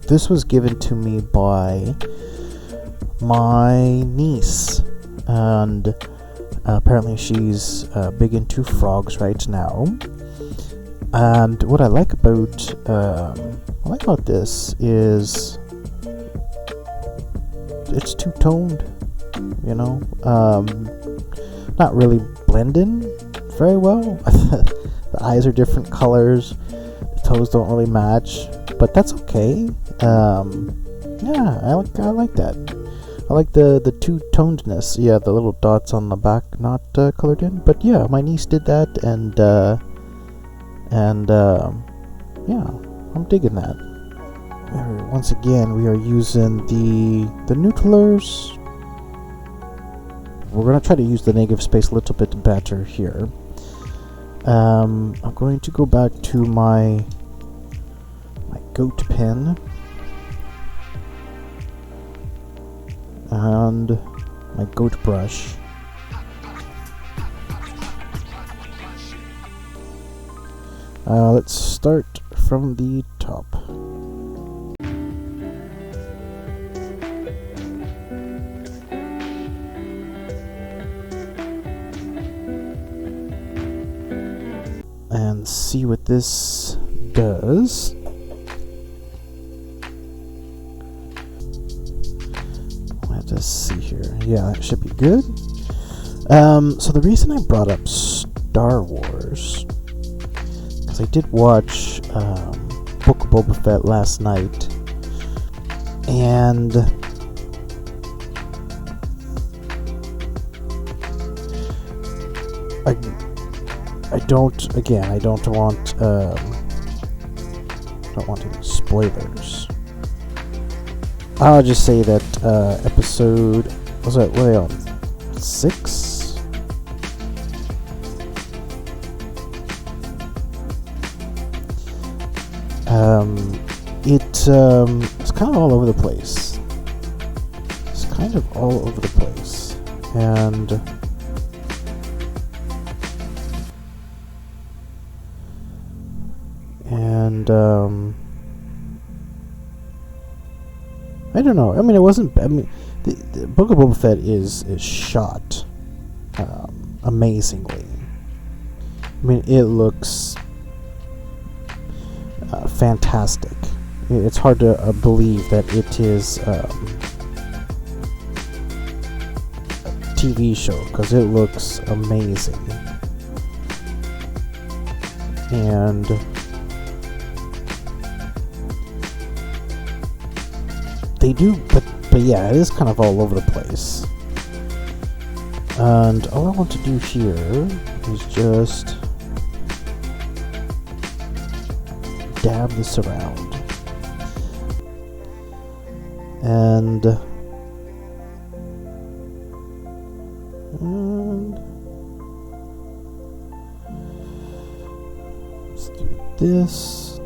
this was given to me by my niece, and apparently she's big into frogs right now. And what I like about this is it's two-toned, you know, not really blending very well. The eyes are different colors, the toes don't really match, but that's okay. Yeah, I like that. I like the two-tonedness. Yeah, the little dots on the back not colored in, but yeah, my niece did that, and yeah, I'm digging that. Once again, we are using the neutralers. We're gonna try to use the negative space a little bit better here. I'm going to go back to my goat pen and my goat brush. Let's start from the top. And see what this does. Let's see here. Yeah, that should be good. So the reason I brought up Star Wars, because I did watch Book of Boba Fett last night, and I don't want any spoilers. I'll just say that episode, what are they on? 6? It's kind of all over the place. And I don't know. I mean, it wasn't. I mean, the Book of Boba Fett is shot amazingly. I mean, it looks fantastic. It's hard to believe that it is a TV show, because it looks amazing. And they do, but yeah, it is kind of all over the place. And all I want to do here is just dab this around. And let's do this.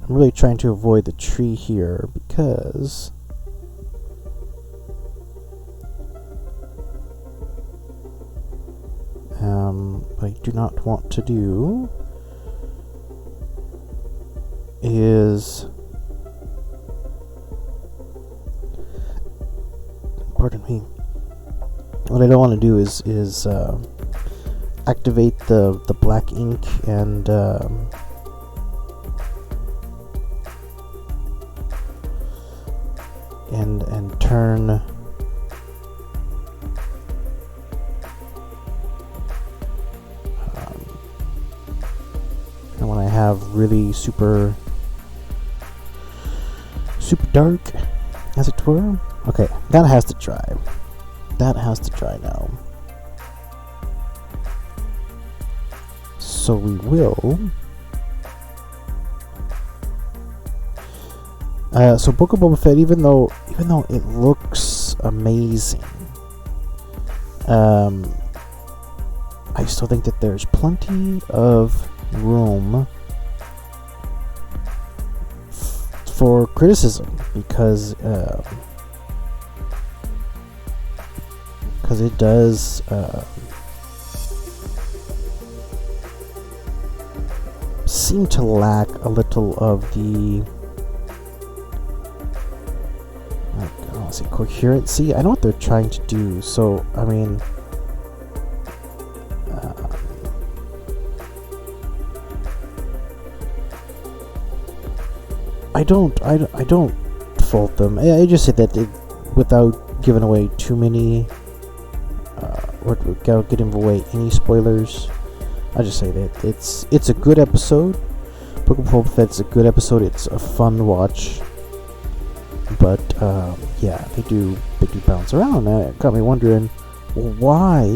I'm really trying to avoid the tree here because what I do not want to do is, pardon me, what I don't want to do is activate the black ink and turn and when I have really super dark, as it were. Okay, that has to dry. Now. So we will. So Book of Boba Fett, even though it looks amazing, I still think that there's plenty of room for criticism, because it seem to lack a little of the, I don't want to say coherency. I know what they're trying to do, so I mean, I don't fault them. I just say that without giving away too many, or without getting away any spoilers. I just say that it's a good episode. Book of Boba Fett's a good episode. It's a fun watch, but yeah, they do bounce around. It got me wondering why.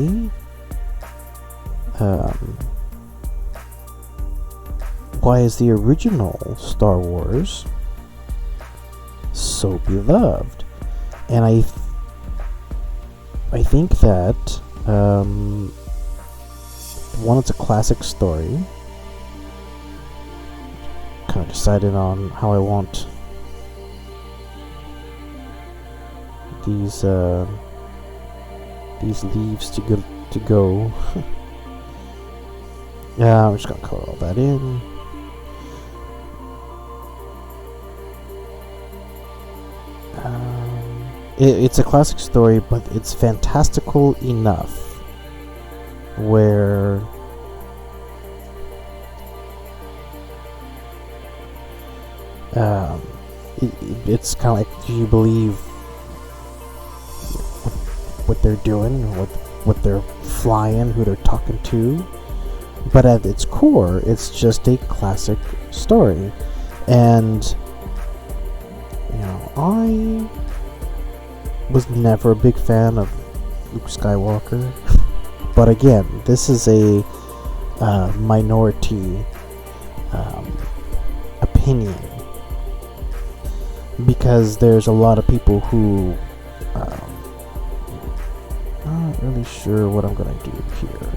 Why is the original Star Wars so beloved? And I think that one, it's a classic story. Kind of decided on how I want these leaves to go. Yeah, I'm just gonna color all that in. It's a classic story, but it's fantastical enough where it's kind of like you believe what they're doing, what they're flying, who they're talking to. But at its core, it's just a classic story. And I was never a big fan of Luke Skywalker. But again, this is a minority opinion, because there's a lot of people who not really sure what I'm gonna do here.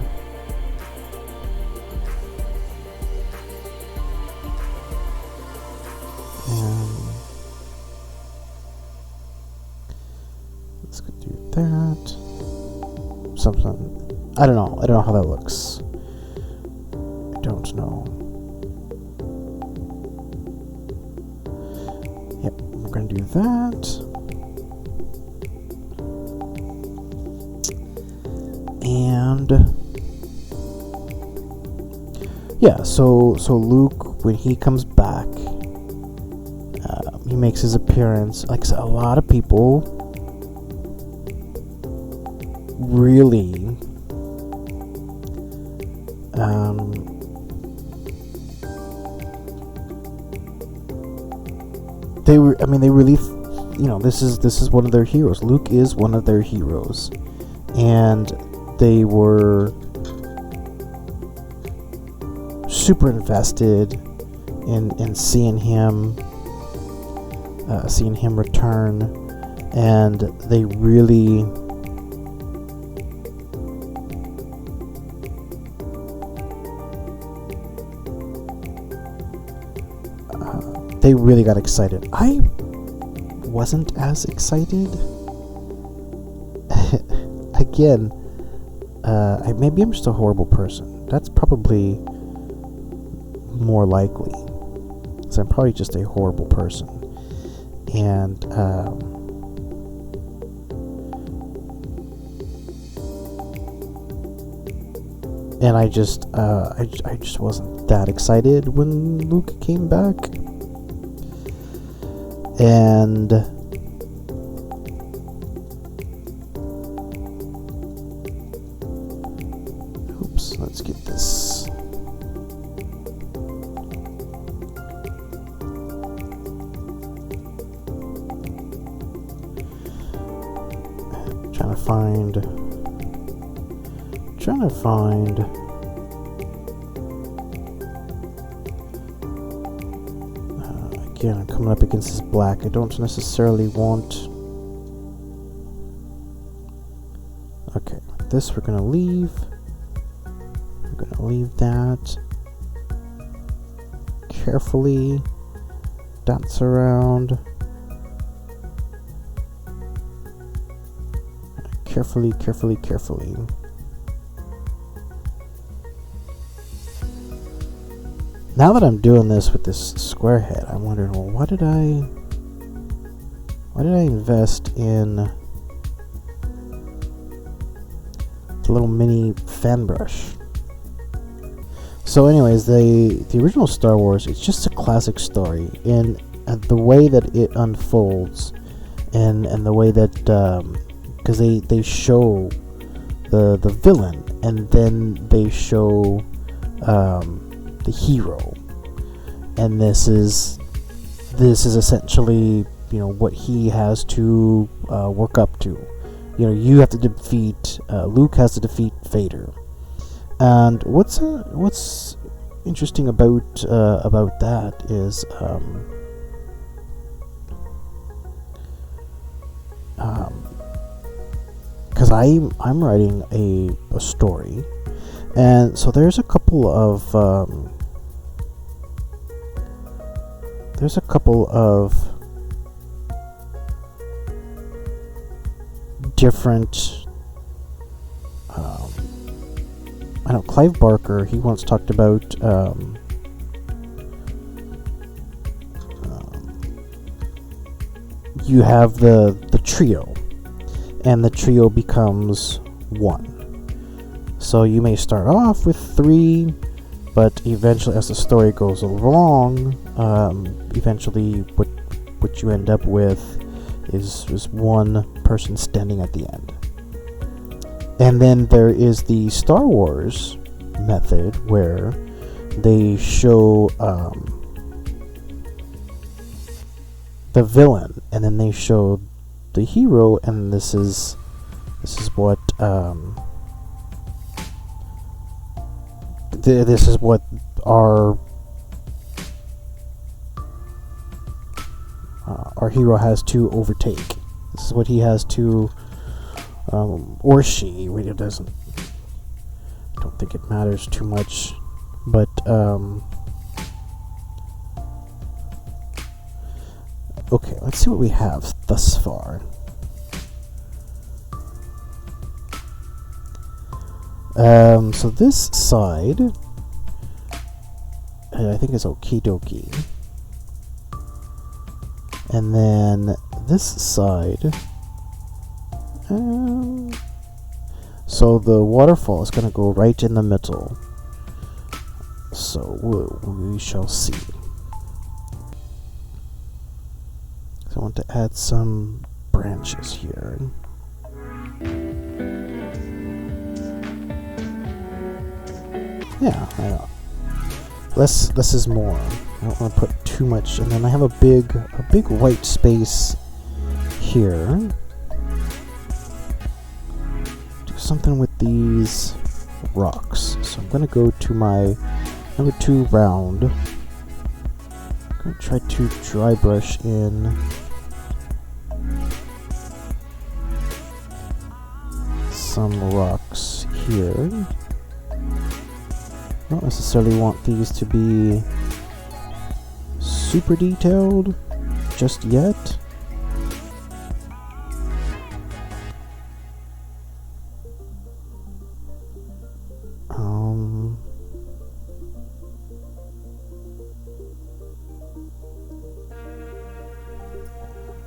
Let's go do that. Something. I don't know how that looks. I don't know. Yep, we're gonna do that. And yeah, so Luke, when he comes back, he makes his appearance. Like a lot of people really they really this is one of their heroes. Luke is one of their heroes, and they were super invested in seeing him return, and they really got excited. I wasn't as excited. Again, maybe I'm just a horrible person. That's probably more likely. So I'm probably just a horrible person. And I just wasn't that excited when Luke came back. And oops, let's get this. Trying to find again, I'm coming up against this black. I don't necessarily want. Okay, this we're gonna leave. We're gonna leave that. Carefully dance around. Carefully. Now that I'm doing this with this square head, I'm wondering, well, why did I invest in the little mini fan brush? So anyways, the original Star Wars, it's just a classic story, and the way that it unfolds, and the way that, because they show the villain, and then they show the hero, and this is essentially, you know, what he has to work up to. You know, you have to defeat Luke has to defeat Vader. And what's interesting about that is because I'm writing a story, and so there's a couple of different. I know Clive Barker, he once talked about you have the trio, and the trio becomes one. So you may start off with 3, but eventually, as the story goes along, eventually what you end up with is one person standing at the end. And then there is the Star Wars method, where they show the villain, and then they show the hero, and this is what this is what our hero has to overtake. This is what he has to, or she. Really doesn't. I don't think it matters too much, but okay. Let's see what we have thus far. So this side, I think is okie dokie. And then this side, so the waterfall is going to go right in the middle. So we shall see. So I want to add some branches here. Yeah, I know. Less is more. I don't want to put too much, and then I have a big white space here. Do something with these rocks. So I'm gonna go to my number 2 round. I'm gonna try to dry brush in some rocks here. I don't necessarily want these to be super detailed just yet.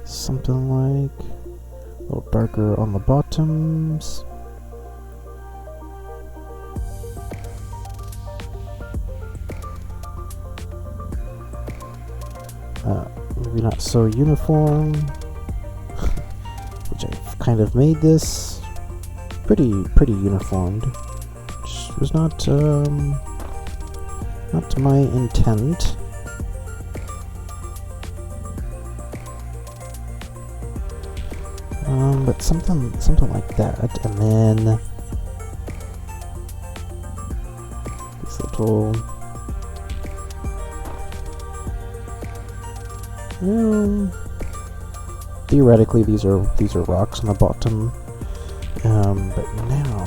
Something like a little darker on the bottoms. Maybe not so uniform, which I've kind of made this pretty uniformed, which was not my intent. But something like that, and then this little. Theoretically, these are rocks on the bottom, but now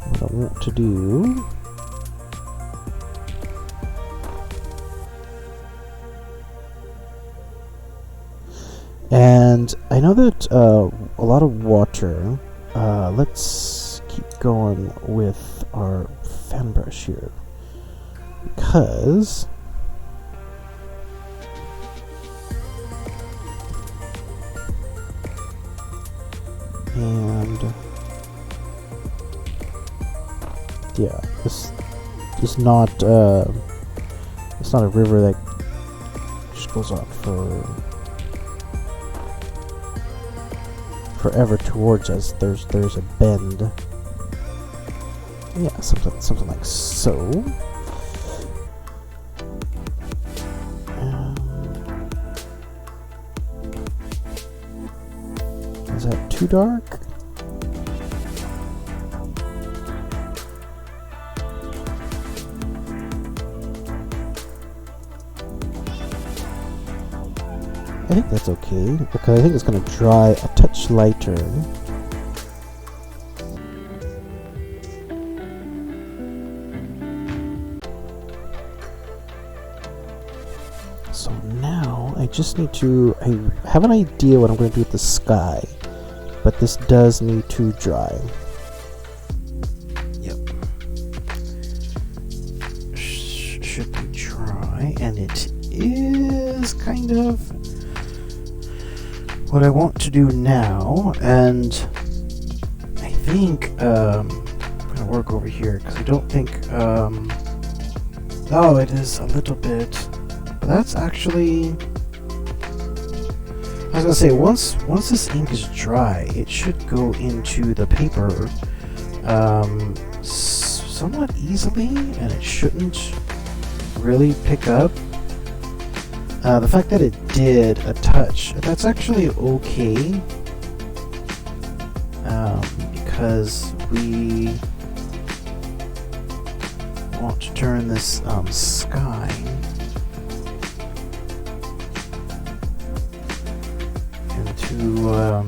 what I want to do and I know that a lot of water. Let's keep going with our fan brush here, because yeah, this is not it's not a river that just goes on forever towards us. There's a bend. Yeah, something like so. Is that too dark? I think that's okay, because I think it's going to dry a touch lighter. So now I just need to, I have an idea what I'm going to do with the sky, but this does need to dry. Yep. Should be dry, and it is kind of what I want to do now, and I think I'm gonna work over here because I don't think oh, it is a little bit, but that's actually, I was gonna say, once this ink is dry, it should go into the paper somewhat easily, and it shouldn't really pick up. The fact that it did a touch, that's actually okay, because we want to turn this sky into a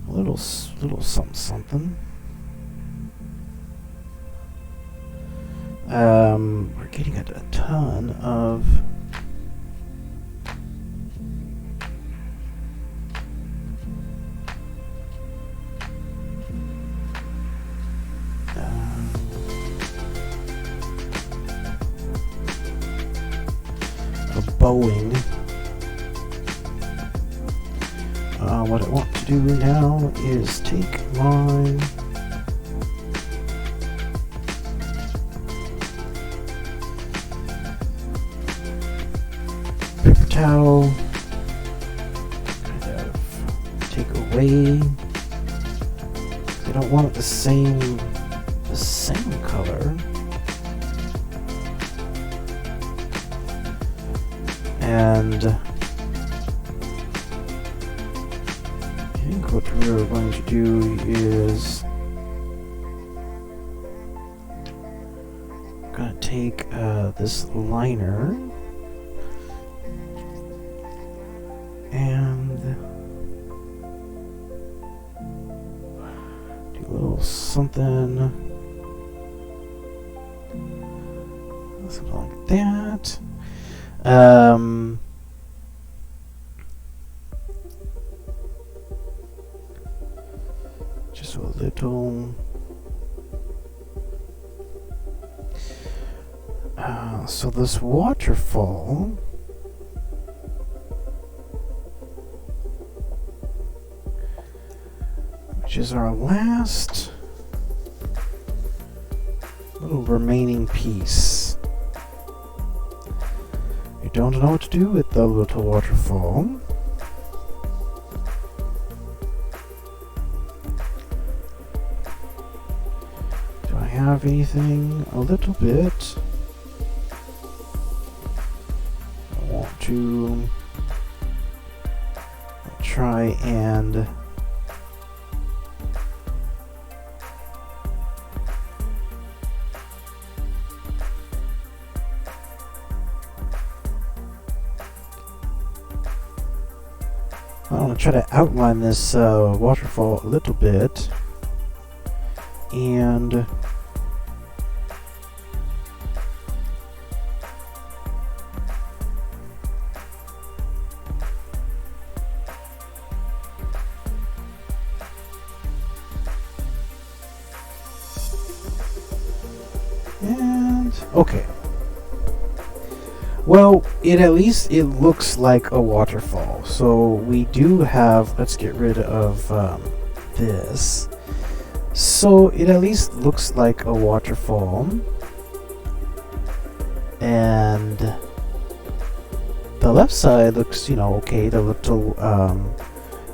little something. We're getting a ton of bowing. What I want to do now is take my paper towel, kind of take away. I don't want it the same color. And I think what we're going to do is gonna take this liner and do a little something like that. Just a little. So this waterfall, which is our last little remaining piece. You don't know what to do with the little waterfall. Do I have anything? A little bit. I want to try and I want to try to outline this waterfall a little bit, and second. Okay. Well, at least it looks like a waterfall. So we do have. Let's get rid of this. So it at least looks like a waterfall, and the left side looks, okay. The little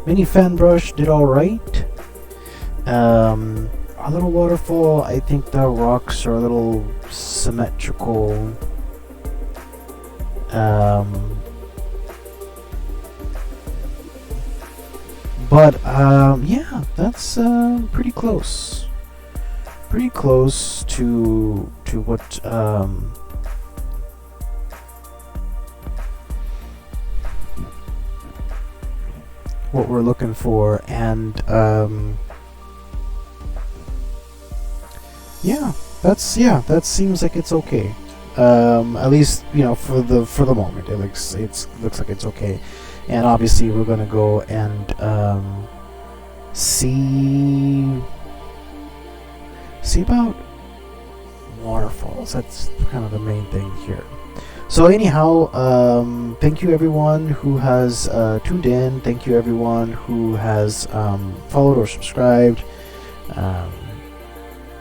mini fan brush did all right. A little waterfall. I think the rocks are a little symmetrical. But yeah, that's pretty close. Pretty close to what we're looking for, and that seems like it's okay. At least for the moment, it looks like it's okay. And obviously we're gonna go and see about waterfalls. That's kind of the main thing here. So anyhow, thank you everyone who has tuned in. Thank you everyone who has followed or subscribed.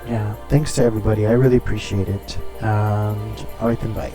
Yeah, thanks to everybody. I really appreciate it. And alright then, bye.